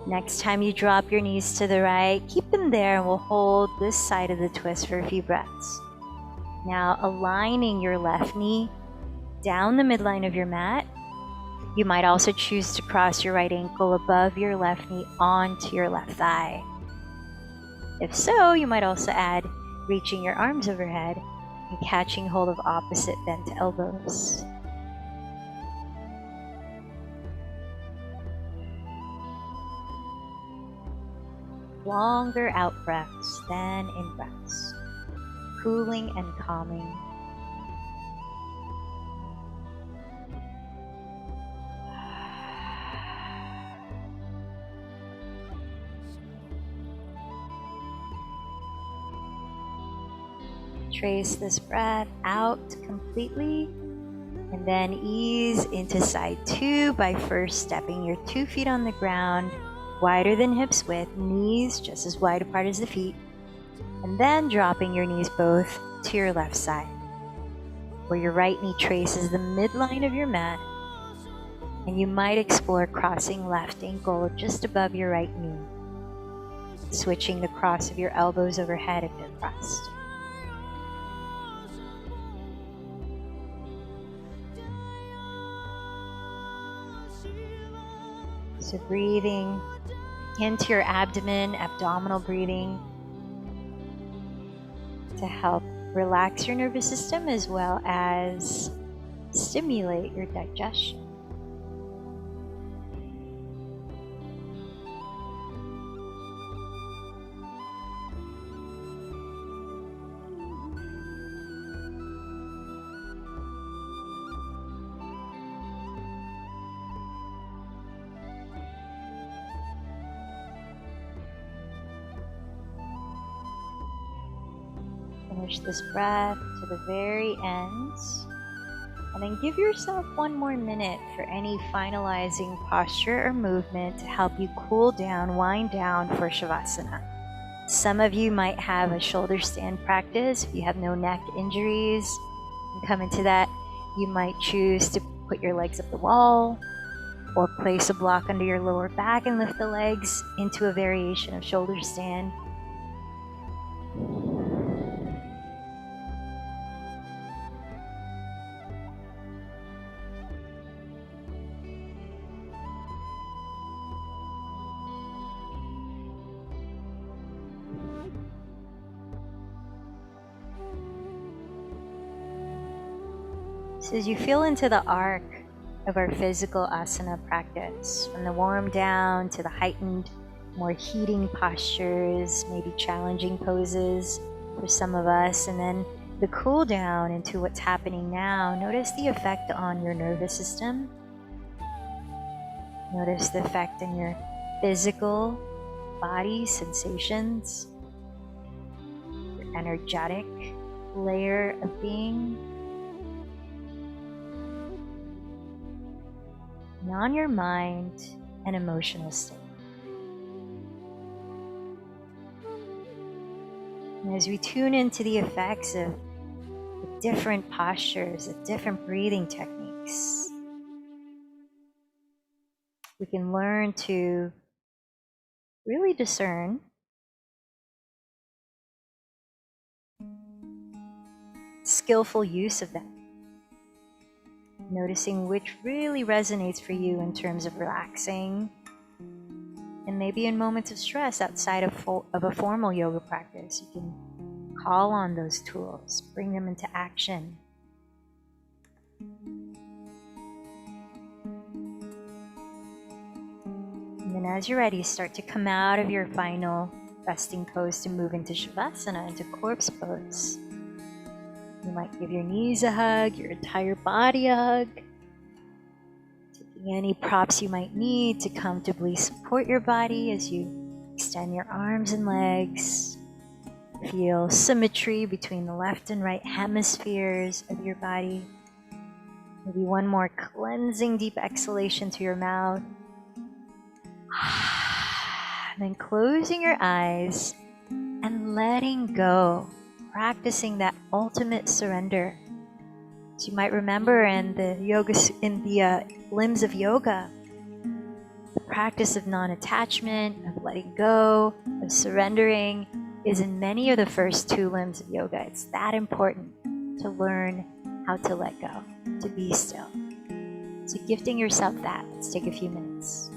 Next time you drop your knees to the right, keep them there and we'll hold this side of the twist for a few breaths. Now aligning your left knee down the midline of your mat. You might also choose to cross your right ankle above your left knee onto your left thigh. If so, you might also add reaching your arms overhead and catching hold of opposite bent elbows. Longer out breaths than in breaths, cooling and calming. Trace this breath out completely and then ease into side 2 by first stepping your 2 feet on the ground, wider than hips width, knees just as wide apart as the feet, and then dropping your knees both to your left side, where your right knee traces the midline of your mat, and you might explore crossing left ankle just above your right knee, switching the cross of your elbows overhead if they're crossed. So breathing into your abdomen, abdominal breathing, to help relax your nervous system as well as stimulate your digestion. Finish this breath to the very end. And then give yourself one more minute for any finalizing posture or movement to help you cool down, wind down for Shavasana. Some of you might have a shoulder stand practice. If you have no neck injuries, and come into that, you might choose to put your legs up the wall or place a block under your lower back and lift the legs into a variation of shoulder stand. So as you feel into the arc of our physical asana practice, from the warm down to the heightened, more heating postures, maybe challenging poses for some of us, and then the cool down into what's happening now, notice the effect on your nervous system. Notice the effect in your physical body sensations, your energetic layer of being. And on your mind and emotional state. And as we tune into the effects of the different postures, the different breathing techniques, we can learn to really discern skillful use of them. Noticing which really resonates for you in terms of relaxing, and maybe in moments of stress outside of a formal yoga practice, you can call on those tools, bring them into action. And then as you're ready, start to come out of your final resting pose to move into Shavasana, into corpse pose. You might give your knees a hug, your entire body a hug. Taking any props you might need to comfortably support your body as you extend your arms and legs. Feel symmetry between the left and right hemispheres of your body. Maybe one more cleansing deep exhalation to your mouth. And then closing your eyes and letting go. Practicing that ultimate surrender. So you might remember in the limbs of yoga, the practice of non-attachment, of letting go, of surrendering is in many of the first two limbs of yoga. It's that important to learn how to let go, to be still. So gifting yourself that. Let's take a few minutes.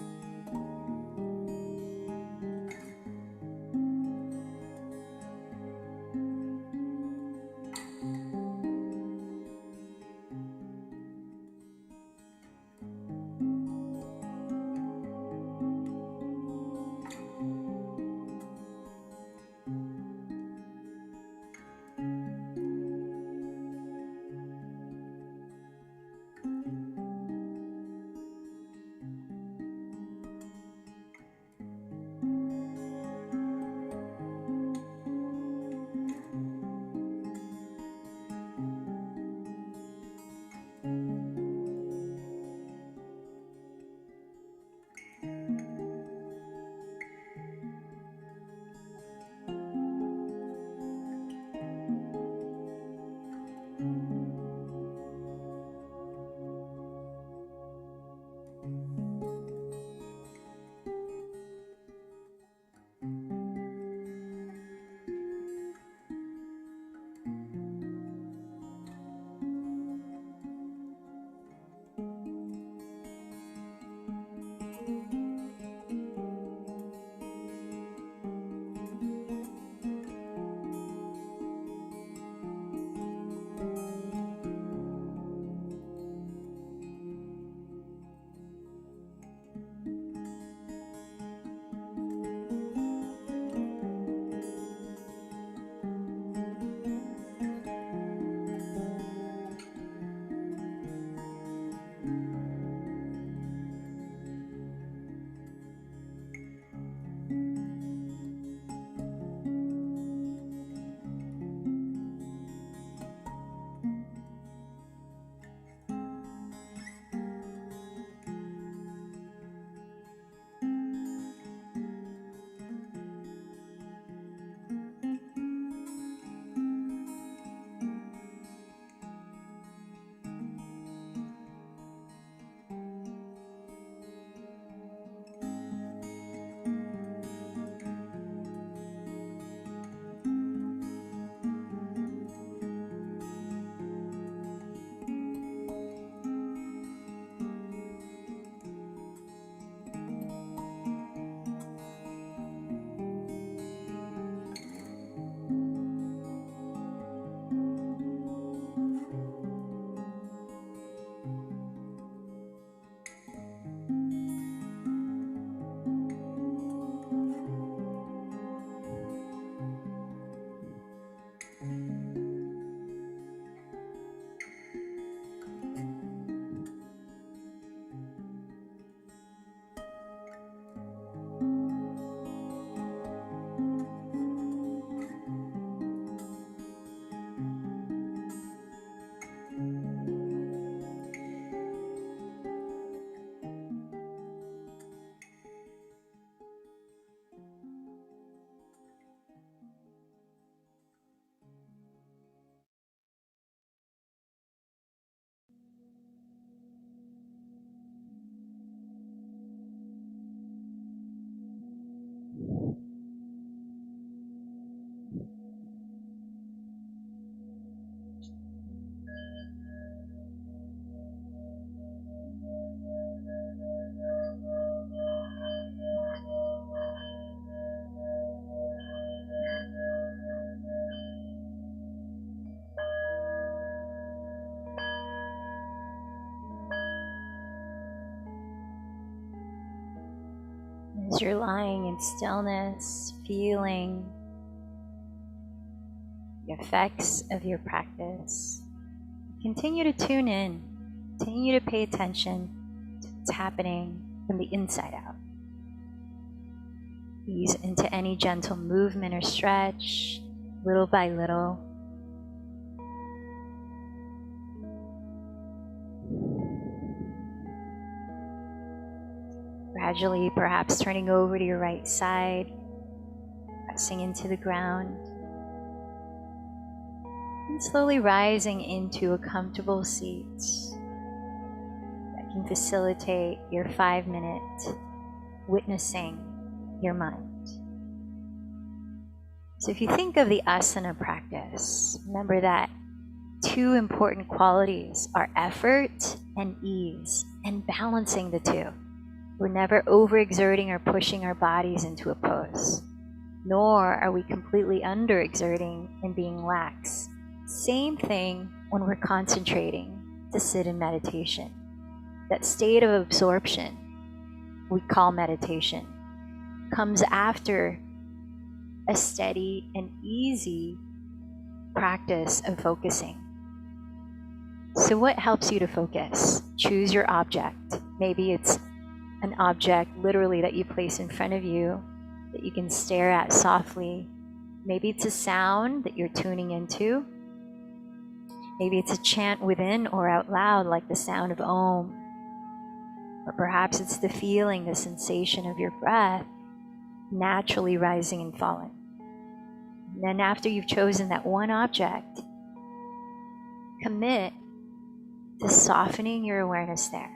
As you're lying in stillness, feeling the effects of your practice, continue to tune in, continue to pay attention to what's happening from the inside out. Ease into any gentle movement or stretch, little by little. Gradually, perhaps turning over to your right side, pressing into the ground, and slowly rising into a comfortable seat that can facilitate your 5-minute witnessing your mind. So if you think of the asana practice, remember that 2 important qualities are effort and ease, and balancing the 2. We're never overexerting or pushing our bodies into a pose, nor are we completely underexerting and being lax. Same thing when we're concentrating to sit in meditation. That state of absorption we call meditation comes after a steady and easy practice of focusing. So what helps you to focus? Choose your object. Maybe it's an object literally that you place in front of you that you can stare at softly. Maybe it's a sound that you're tuning into. Maybe it's a chant within or out loud, like the sound of Om. Or perhaps it's the feeling, the sensation of your breath naturally rising and falling. And then after you've chosen that one object, commit to softening your awareness there.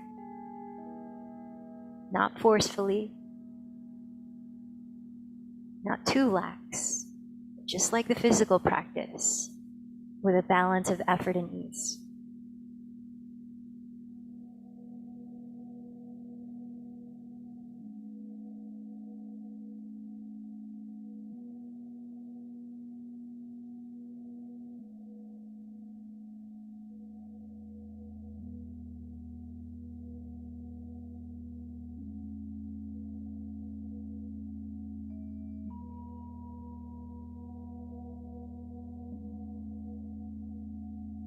Not forcefully, not too lax, just like the physical practice, with a balance of effort and ease.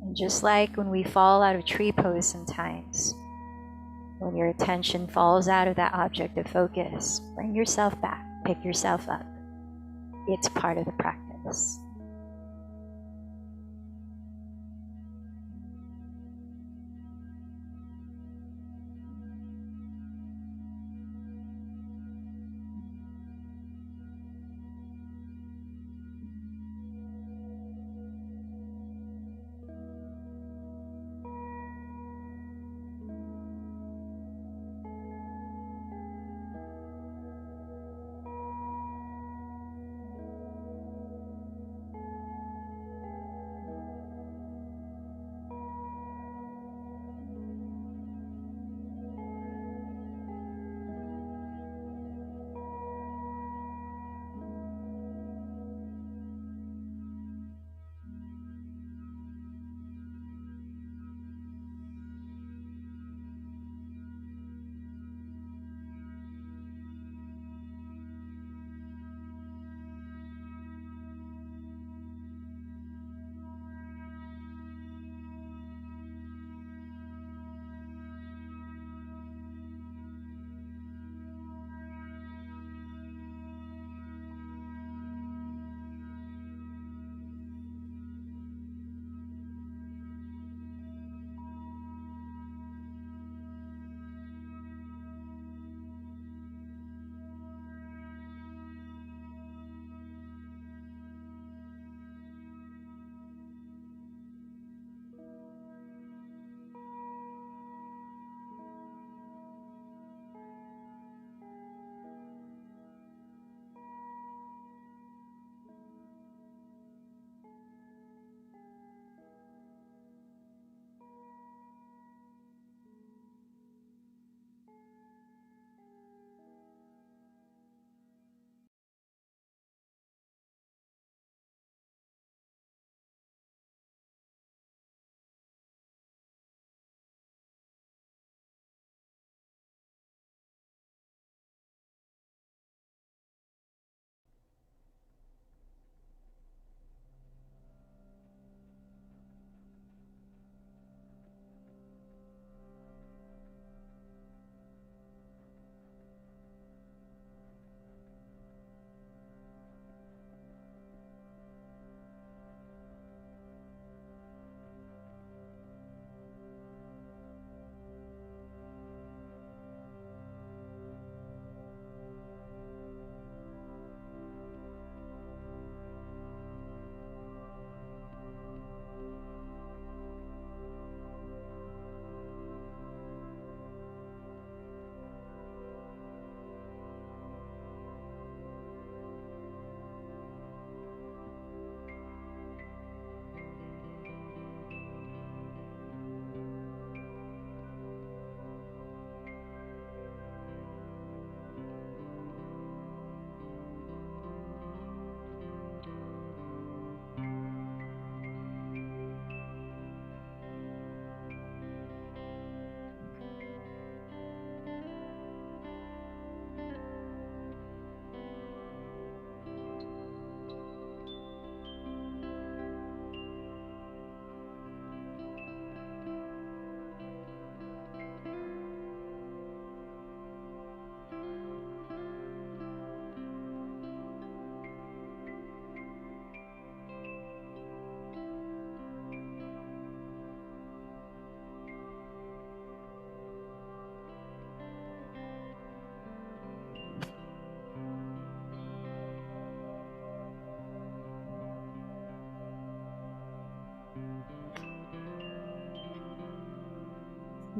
And just like when we fall out of tree pose sometimes, when your attention falls out of that object of focus, bring yourself back, pick yourself up. It's part of the practice.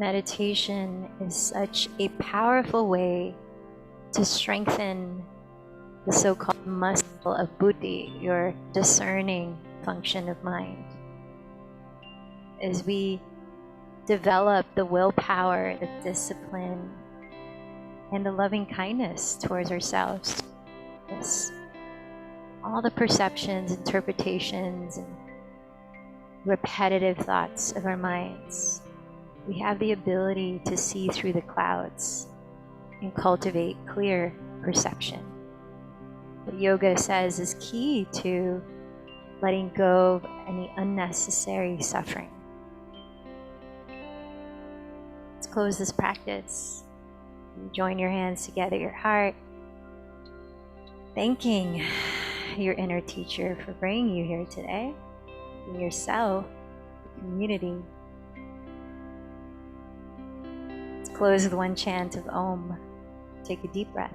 meditation is such a powerful way to strengthen the so-called muscle of buddhi, your discerning function of mind. As we develop the willpower, the discipline, and the loving kindness towards ourselves, yes, all the perceptions, interpretations, and repetitive thoughts of our minds, we have the ability to see through the clouds and cultivate clear perception. What yoga says is key to letting go of any unnecessary suffering. Let's close this practice. Join your hands together, your heart, thanking your inner teacher for bringing you here today, and yourself, the community. Let's close with one chant of Om. Take a deep breath.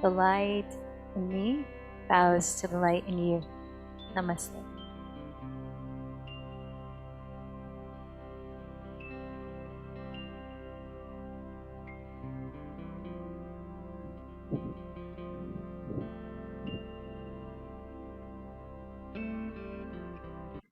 The light in me bows to the light in you. Namaste.